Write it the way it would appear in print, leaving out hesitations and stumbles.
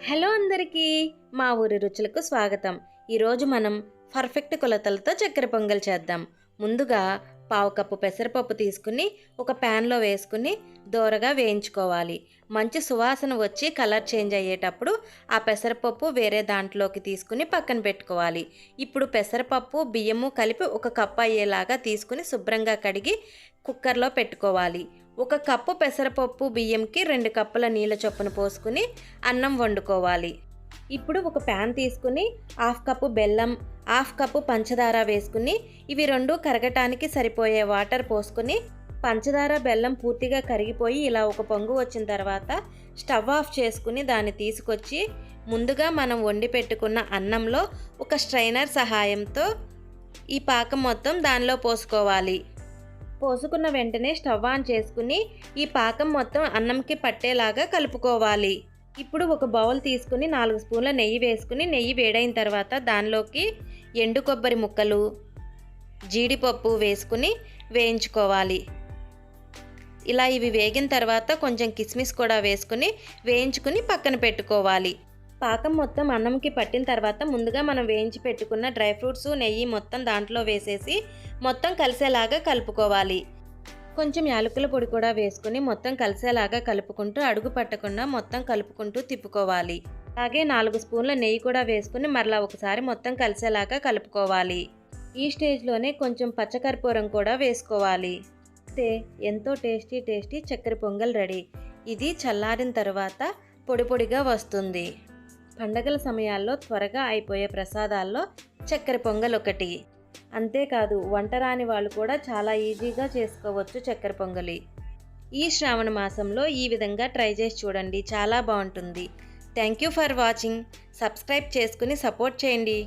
Hello అందరికీ, మా ఊరి రుచులకు స్వాగతం. ఈరోజు మనం పర్ఫెక్ట్ కొలతలతో చక్కెర పొంగల్ చేద్దాం. ముందుగా పావు కప్పు పెసరపప్పు తీసుకుని ఒక ప్యాన్లో వేసుకుని దోరగా వేయించుకోవాలి. మంచి సువాసన వచ్చి కలర్ చేంజ్ అయ్యేటప్పుడు ఆ పెసరపప్పు వేరే దాంట్లోకి తీసుకుని పక్కన పెట్టుకోవాలి. ఇప్పుడు పెసరపప్పు బియ్యము కలిపి ఒక కప్పు అయ్యేలాగా తీసుకుని శుభ్రంగా కడిగి కుక్కర్లో పెట్టుకోవాలి. ఒక కప్పు పెసరపప్పు బియ్యంకి 2 కప్పుల నీళ్ళ చొప్పున పోసుకుని అన్నం వండుకోవాలి. ఇప్పుడు ఒక ప్యాన్ తీసుకుని 1/2 కప్పు బెల్లం, 1/2 కప్పు పంచదార వేసుకుని ఇవి రెండు కరగటానికి సరిపోయే వాటర్ పోసుకుని పంచదార బెల్లం పూర్తిగా కరిగిపోయి ఇలా ఒక పొంగు వచ్చిన తర్వాత స్టవ్ ఆఫ్ చేసుకుని దాన్ని తీసుకొచ్చి ముందుగా మనం వండి పెట్టుకున్న అన్నంలో ఒక స్ట్రైనర్ సహాయంతో ఈ పాకం మొత్తం దానిలో పోసుకోవాలి. పోసుకున్న వెంటనే స్టవ్ ఆన్ చేసుకుని ఈ పాకం మొత్తం అన్నంకి పట్టేలాగా కలుపుకోవాలి. ఇప్పుడు ఒక బౌల్ తీసుకుని 4 స్పూన్ల నెయ్యి వేసుకుని నెయ్యి వేడైన తర్వాత దానిలోకి ఎండు కొబ్బరి ముక్కలు, జీడిపప్పు వేసుకుని వేయించుకోవాలి. ఇలా ఇవి వేగిన తర్వాత కొంచెం కిస్మిస్ కూడా వేసుకుని వేయించుకుని పక్కన పెట్టుకోవాలి. పాకం మొత్తం అన్నంకి పట్టిన తర్వాత ముందుగా మనం వేయించి పెట్టుకున్న డ్రై ఫ్రూట్స్, నెయ్యి మొత్తం దాంట్లో వేసేసి మొత్తం కలిసేలాగా కలుపుకోవాలి. కొంచెం యాలకుల పొడి కూడా వేసుకుని మొత్తం కలిసేలాగా కలుపుకుంటూ అడుగు పట్టకుండా మొత్తం కలుపుకుంటూ తిప్పుకోవాలి. అలాగే 4 స్పూన్ల నెయ్యి కూడా వేసుకుని మరలా ఒకసారి మొత్తం కలిసేలాగా కలుపుకోవాలి. ఈ స్టేజ్లోనే కొంచెం పచ్చకర్పూరం కూడా వేసుకోవాలి. అయితే ఎంతో టేస్టీ చక్కెర పొంగల్ రెడీ. ఇది చల్లారిన తర్వాత పొడి పొడిగా వస్తుంది. పండగల సమయాల్లో త్వరగా అయిపోయే ప్రసాదాల్లో చక్కెర పొంగల్ ఒకటి. అంతేకాదు వంట రాని వాళ్ళు కూడా చాలా ఈజీగా చేసుకోవచ్చు చక్కెర పొంగలి. ఈ శ్రావణ మాసంలో ఈ విధంగా ట్రై చేసి చూడండి, చాలా బాగుంటుంది. Thank you for watching. Subscribe చేసుకుని సపోర్ట్ చేయండి.